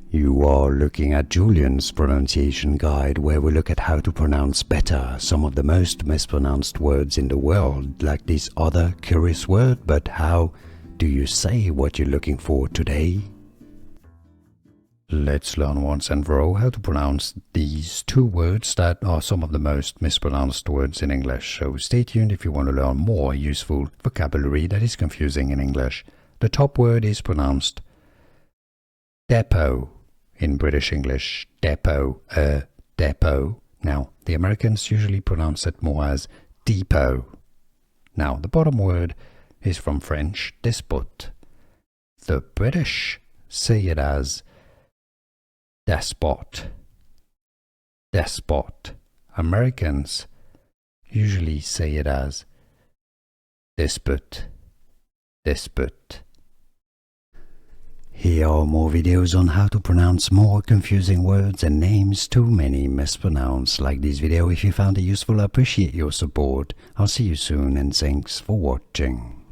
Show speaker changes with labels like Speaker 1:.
Speaker 1: You are looking at Julian's pronunciation guide, where we look at how to pronounce better some of the most mispronounced words in the world, like this other curious word. But how do you say what you're looking for today? Let's learn once and for all how to pronounce these two words that are some of the most mispronounced words in English. So stay tuned if you want to learn more useful vocabulary that is confusing in English. The top word is pronounced depot in British English. Depot, depot. Now, the Americans usually pronounce it more as depot. Now, the bottom word is from French, despot. The British say it as despot. Despot. Americans usually say it as despot. Despot. Here are more videos on how to pronounce more confusing words and names too many mispronounced. Like this video if you found it useful. I appreciate your support. I'll see you soon and thanks for watching.